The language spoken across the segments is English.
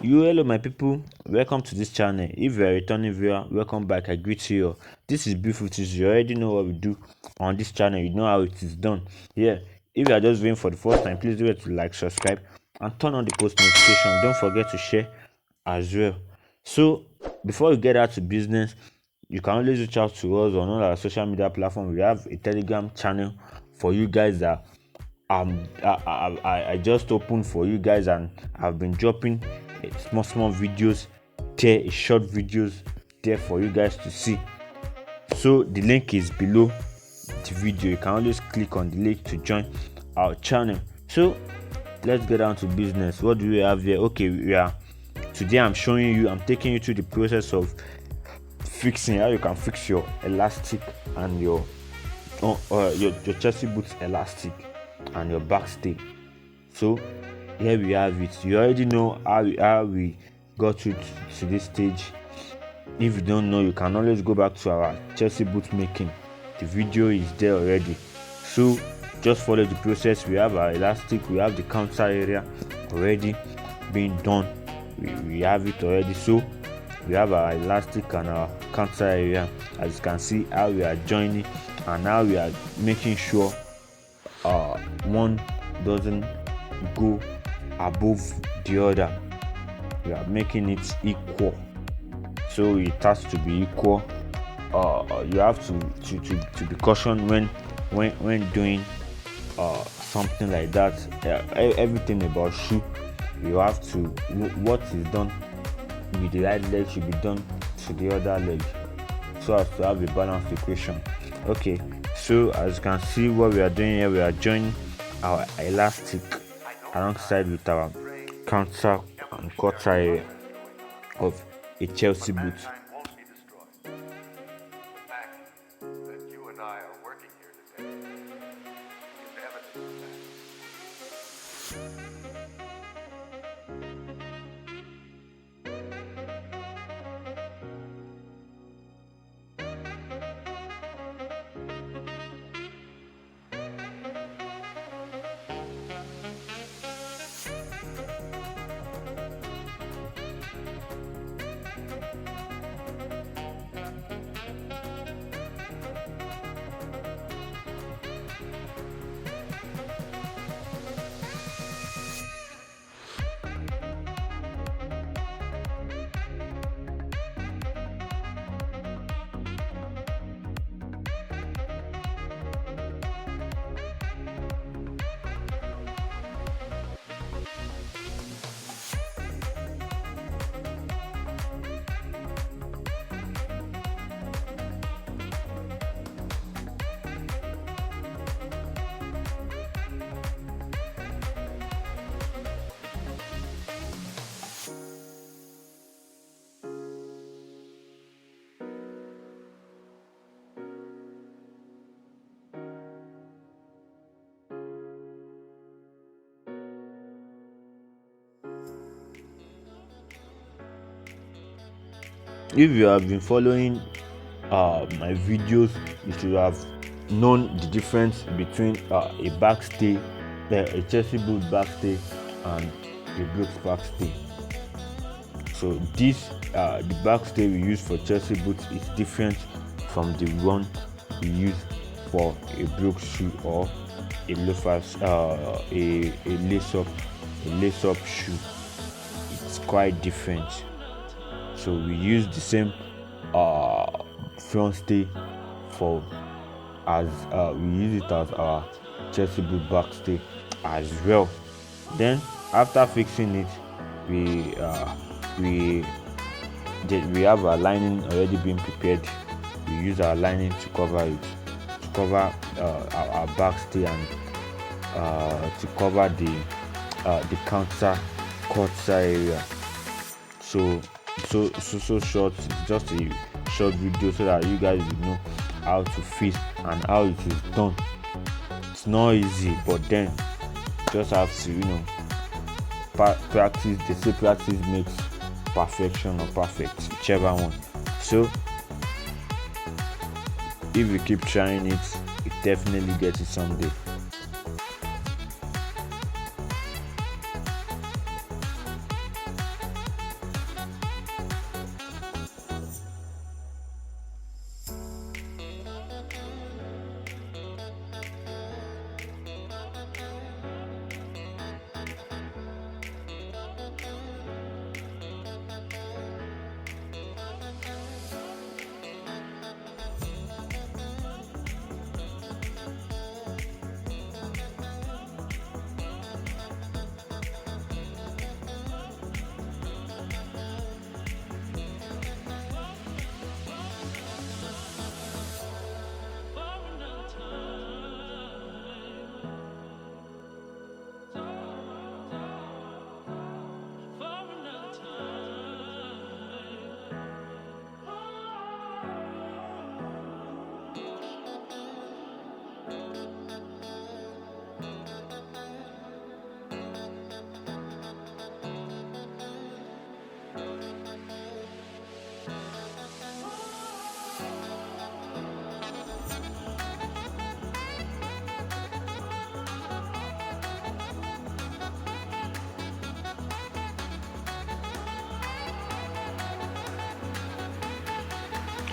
Hello my people, welcome to this channel. If you are a returning viewer, welcome back. I greet you. This is B50. You already know what we do on this channel. You know how it is done. Yeah. If you are just viewing for the first time, please do it to like, subscribe, and turn on the post notification. Don't forget to share as well. So before we get out to business, you can always reach out to us on all our social media platforms. We have a Telegram channel for you guys that I just opened for you guys, and I've been dropping small videos there, short videos there for you guys to see. So the link is below the video. You can always click on the link to join our channel. So let's get down to business. What do we have here? Okay, today I'm taking you through the process of fixing how you can fix your elastic and your chassis boots elastic and your backstay. So here we have it. You already know how we got to this stage. If you don't know, you can always go back to our chassis boot making. The video is there already. So just follow the process. We have our elastic, we have the counter area already being done. We have it already. So we have our elastic and our counter area. As you can see, how we are joining and how we are making sure one doesn't go above the other. We are making it equal, so it has to be equal. You have to be cautioned when doing something like that. Everything about shoe, you have to, what is done with the right leg should be done to the other leg, so as to have a balanced equation. Okay, so as you can see, what we are doing here, we are joining our elastic alongside with our counter and quarter area of a Chelsea boot. If you have been following my videos, you should have known the difference between a backstay, a chassis boot backstay, and a Brooks backstay. So this the backstay we use for chassis boots is different from the one we use for a Brooks shoe or a loafers, a lace up shoe. It's quite different. So we use the same front stay for as we use it as our chassis boot backstay as well. Then after fixing it, we have our lining already being prepared. We use our lining to cover it, to cover our backstay, and to cover the counter quarter area. So short, it's just a short video so that you guys will know how to fit and how it is done. It's not easy, but then just have to practice. They say practice makes perfection, or perfect, whichever one. So if you keep trying it, you definitely get it someday.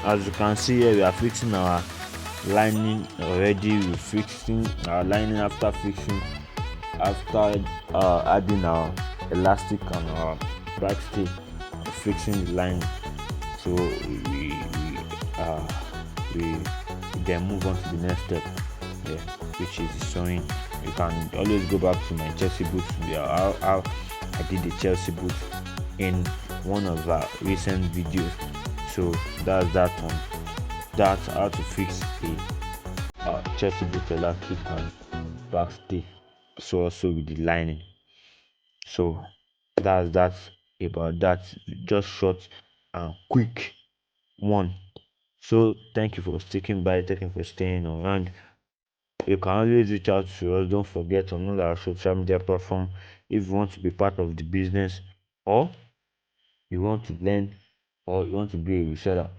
as you can see here, we are fixing our lining already. We're fixing our lining after adding our elastic and our backstay, fixing the lining. So uh we then move on to the next step, yeah, which is the sewing. You can always go back to my Chelsea boots, how I did the Chelsea boots in one of our recent videos. So that's that one. That's how to fix a Chelsea boot elastic and backstay. So also with the lining. So that's that about that. Just short and quick one. So thank you for sticking by, thank you for staying around. You can always reach out to us. Don't forget on all our social media platform if you want to be part of the business, or you want to learn, or you want to be a reseller.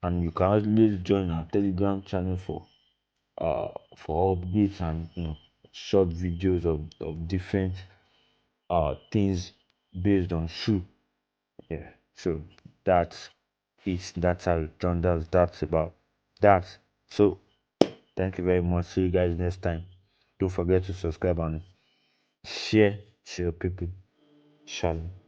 And you can always join our Telegram channel for updates and short videos of different things based on shoe. Yeah. So that's how it done. That's about that. So thank you very much. See you guys next time. Don't forget to subscribe and share to your people. Shalom.